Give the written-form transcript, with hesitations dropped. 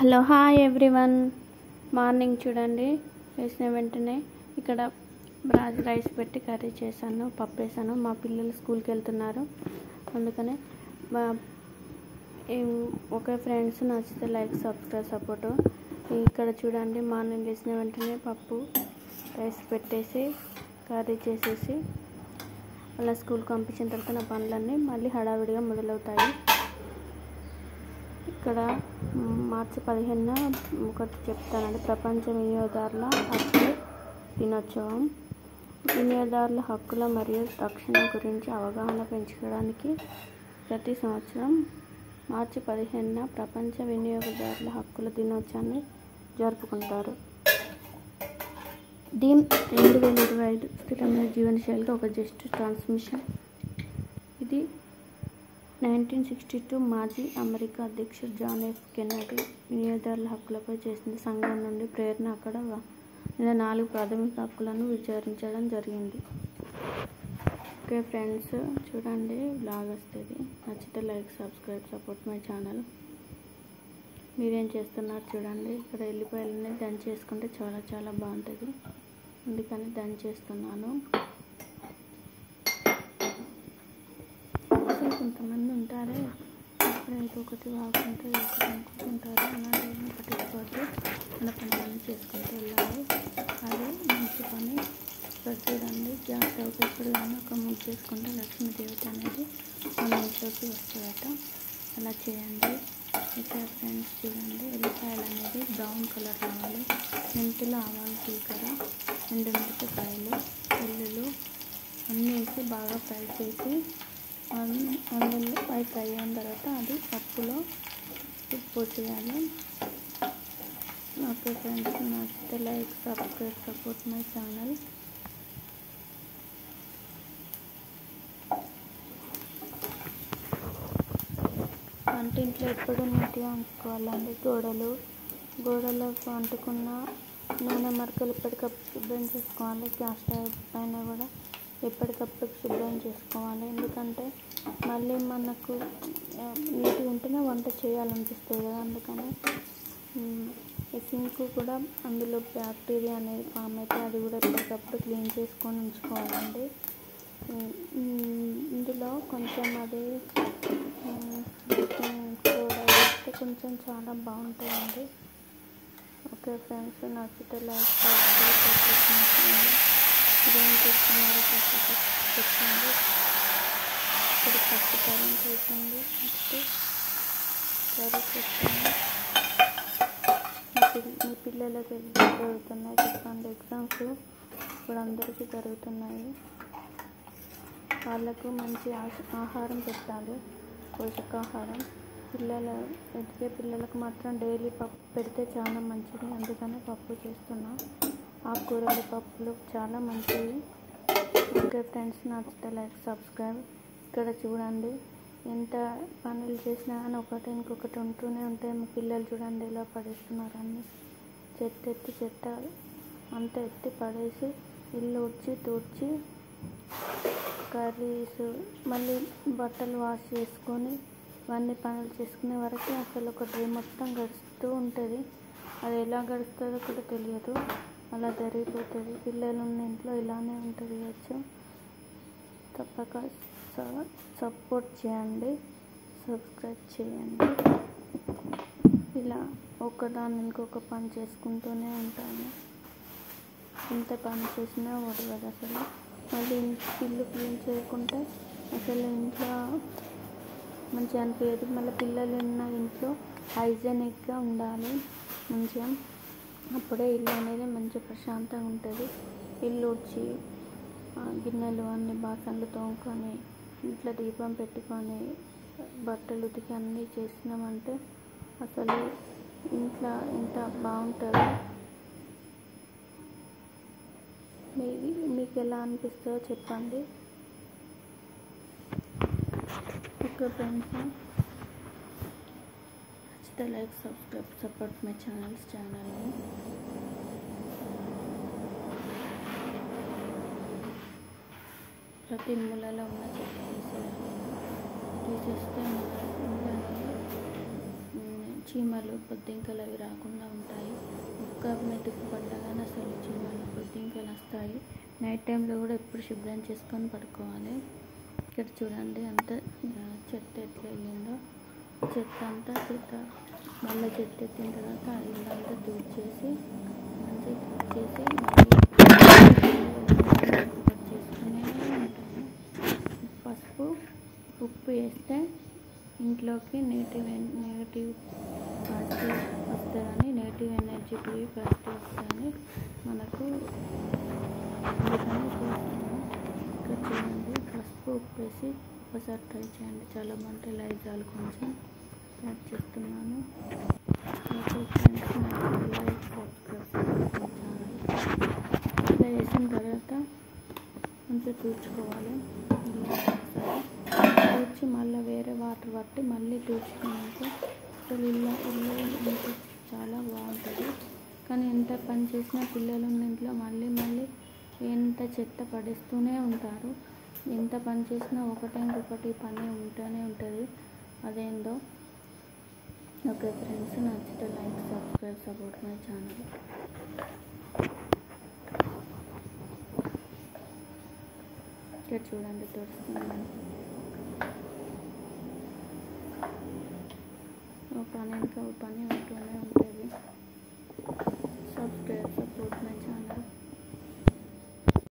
Hello hi everyone. Morning చూడండి, వేసిన వెంటనే ఇక్కడ రైస్ పెట్టి కర్రీ చేశాను, పప్పు వేసాను. మా పిల్లలు స్కూల్కి వెళ్తున్నారు, అందుకనే ఓకే ఫ్రెండ్స్, నచ్చితే లైక్, సబ్స్క్రైబ్, సపోర్ట్. ఇక్కడ చూడండి, మార్నింగ్ వేసిన వెంటనే పప్పు రైస్ పెట్టేసి కర్రీ చేసేసి అలా స్కూల్కి పంపించిన తర్వాత నా పనులన్నీ మళ్ళీ హడావిడిగా మొదలవుతాయి. ఇక్కడ మార్చి 15న ఒకటి చెప్తానండి, ప్రపంచ వినియోగదారుల హక్కుల దినోత్సవం. వినియోగదారుల హక్కుల మరియు రక్షణ గురించి అవగాహన పెంచుకోవడానికి ప్రతి సంవత్సరం మార్చి 15న ప్రపంచ వినియోగదారుల హక్కుల దినోత్సవాన్ని జరుపుకుంటారు. దీన్ 2025 స్థిరమైన జీవనశైలితో ఒక జస్ట్ ట్రాన్స్మిషన్. ఇది 1962 మాజీ అమెరికా అధ్యక్షుడు జాన్ ఎఫ్ కెన్నడీ వినియోగదారుల హక్కులపై చేసిన సంఘం నుండి ప్రేరణ అక్కడ 4 ప్రాథమిక హక్కులను విచారించడం జరిగింది. ఓకే ఫ్రెండ్స్, చూడండి, బ్లాగ్ వస్తుంది. నచ్చితే like, subscribe, support my channel. మీరేం చేస్తున్నారు చూడండి. ఇక్కడ ఎల్లిపాయలన్నీ దంచేసుకుంటే చాలా చాలా బాగుంటుంది, అందుకని దంచేస్తున్నాను. కొంతమంది ఉంటారే, అక్కడ ఇంకొకటి వాడుకుంటే అనుకుంటుంటారు, అలాగే పట్టించుకోవద్దు. మన పనులన్నీ చేసుకుంటూ వెళ్ళాలి, అదే మంచి పని. ఇక్కడ చూడండి, గ్యాస్ స్టవ్ ఎప్పుడు కానీ ఒక ముగ్గు చేసుకుంటే లక్ష్మీదేవత అనేది మన ఇంట్లోకి వస్తుందట. అలా చేయండి. ఇక్కడ ఫ్రెండ్స్ చూడండి, ఎల్లిపాయలు అనేది బ్రౌన్ కలర్ రావాలి. మెంతులు, ఆవాలు, జీలకర్ర, ఎండుమిరపకాయలు, వెల్లుల్లి అన్నీ వేసి బాగా ఫ్రై చేసి అందులో ఫ్రై అయిన తర్వాత అది పప్పులో ఉప్పు చేయాలి. ఓకే ఫ్రెండ్స్, నచ్చితే like, subscribe, support my channel. వంటింట్లో ఎప్పుడు నీట్గా ఉంచుకోవాలండి. గోడలకు అంటుకున్న నూనె మరకలు ఎప్పటికప్పుడు శుభ్రం చేసుకోవాలి. గ్యాస్ స్టవ్ పైన కూడా ఎప్పటికప్పుడు శుభ్రం చేసుకోవాలి, ఎందుకంటే మళ్ళీ మనకు నీట్గా ఉంటేనే వంట చేయాలనిపిస్తుంది కదా. అందుకని ఈ సింక్ కూడా అందులో బ్యాక్టీరియా అనేది ఫామ్ అయితే అది కూడా ఎప్పటికప్పుడు క్లీన్ చేసుకొని ఉంచుకోవాలండి. ఇందులో కొంచెం అది సోడా వేస్తే కొంచెం చాలా బాగుంటుందండి. ఓకే ఫ్రెండ్స్, నచ్చితే లైక్, సబ్స్క్రైబ్ చేయండి. ఇదేం చేస్తున్నారో చెప్పండి. ఇప్పుడు ఫస్ట్ కరెంట్ అవుతుంది, నెక్స్ట్ కర్రీ చేస్తాను. మీ పిల్లలకి ఎగ్జామ్స్ జరుగుతున్నాయి చెప్పండి. ఎగ్జామ్స్ ఇప్పుడు అందరికీ జరుగుతున్నాయి. వాళ్ళకు మంచి ఆహారం పెట్టాలి, పోషకాహారం. ఎదిగే పిల్లలకు మాత్రం డైలీ పప్పు పెడితే చాలా మంచిది, అందుకనే పప్పు చేస్తున్నా. ఆకుకూరలు, పప్పులు చాలా మంచివి. ఓకే ఫ్రెండ్స్, నచ్చితే లైక్, సబ్స్క్రైబ్. ఇక్కడ చూడండి, ఎంత పనులు చేసినా కానీ ఒకటి ఇంకొకటి ఉంటూనే ఉంటాయి. మా పిల్లలు చూడండి ఎలా పడేస్తున్నారు. అన్నీ చెత్త అంతా ఎత్తి పడేసి ఇల్లు తుడిచి కర్రీస్ మళ్ళీ బట్టలు వాష్ చేసుకొని ఇవన్నీ పనులు చేసుకునే వరకు అసలు ఒక డే మొత్తం గడుస్తూ ఉంటుంది. అది ఎలా గడుస్తుందో కూడా తెలియదు, అలా జరిగిపోతుంది. పిల్లలు ఉన్న ఇంట్లో ఇలానే ఉంటుంది వచ్చు. తప్పక సపోర్ట్ చేయండి, సబ్స్క్రైబ్ చేయండి. ఇలా ఒకదాన్ని ఇంకొక పని చేసుకుంటూనే ఉంటాను. ఎంత పని చేసినా ఒడవదు అసలు. మళ్ళీ ఇల్లు క్లీన్ చేయకుంటే అసలు ఇంట్లో మంచిగా అనిపించదు. మళ్ళీ పిల్లలు ఉన్న ఇంట్లో హైజెనిక్గా ఉండాలి మంచిగా, అప్పుడే ఇల్లు అనేది మంచిగా ప్రశాంతంగా ఉంటుంది. ఇల్లు ఉడ్చి గిన్నెలు అన్ని బాసనలు తోముకొని ఇంట్లో దీపం పెట్టుకొని బట్టలు ఉతికి అన్నీ చేసినామంటే అసలు ఇంట్లో ఎంత బాగుంటుందో. మీకు ఎలా అనిపిస్తుందో చెప్పండి. ఓకే ఫ్రెండ్స్, నచ్చితే లైక్, సబ్స్క్రైబ్, సపోర్ట్ మై ఛానల్ని. ప్రతి మూలలో ఉన్న చెత్త తీసేస్తే చీమలు బొద్దింకలు అవి రాకుండా ఉంటాయి. ఒక్క మెతుకు పడ్డా కానీ అసలు చీమలు బొద్దింకలు వస్తాయి. నైట్ టైంలో కూడా ఎప్పుడు శుభ్రం చేసుకొని పడుకోవాలి. ఇక్కడ చూడండి అంత చెత్త ఎట్లా వెళ్ళిందో. చెత్త మళ్ళీ చెత్త ఎత్తిన తర్వాత ఇల్లంతా తుడిచేసి మంచిగా తుడిచేసి మళ్ళీ చేసుకునే ఉంటాను. పసుపు ఉప్పు వేస్తే ఇంట్లోకి నెగిటివ్ పాజిటివ్ వస్తుందని, నెగిటివ్ ఎనర్జీ పోయి పాజిటివ్ వస్తుందని మనకు అందుకని చేస్తాను. ఇక్కడ చూడండి పసుపు ఉప్పు వేసి ఒకసారి ట్రై చేయండి. చాలా బాగుంటాయి. లైజాల్ కొంచెం యాడ్ చేస్తున్నాను. Okay friends, like subscribe channel. ఇలా వేసిన తర్వాత మంచిగా తూర్చుకోవాలి. ఇలా ఒకసారి తూర్చి మళ్ళీ వేరే వాటర్ పట్టి మళ్ళీ తూర్చుకున్నాక అసలు ఇల్లు చాలా బాగుంటుంది. కానీ ఎంత పని చేసినా పిల్లలు ఉన్న ఇంట్లో మళ్ళీ ఎంత చెత్త పడేస్తూనే ఉంటారు. ఎంత పని చేసినా ఒకటి పని ఉంటూనే ఉంటుంది. అదేందో. ఓకే ఫ్రెండ్స్, నచ్చితే like subscribe support my channel. ఇక్కడ చూడండి తుడుస్తున్నాను. పని ఇంకా పని ఉంటూనే ఉంటుంది. సబ్స్క్రైబ్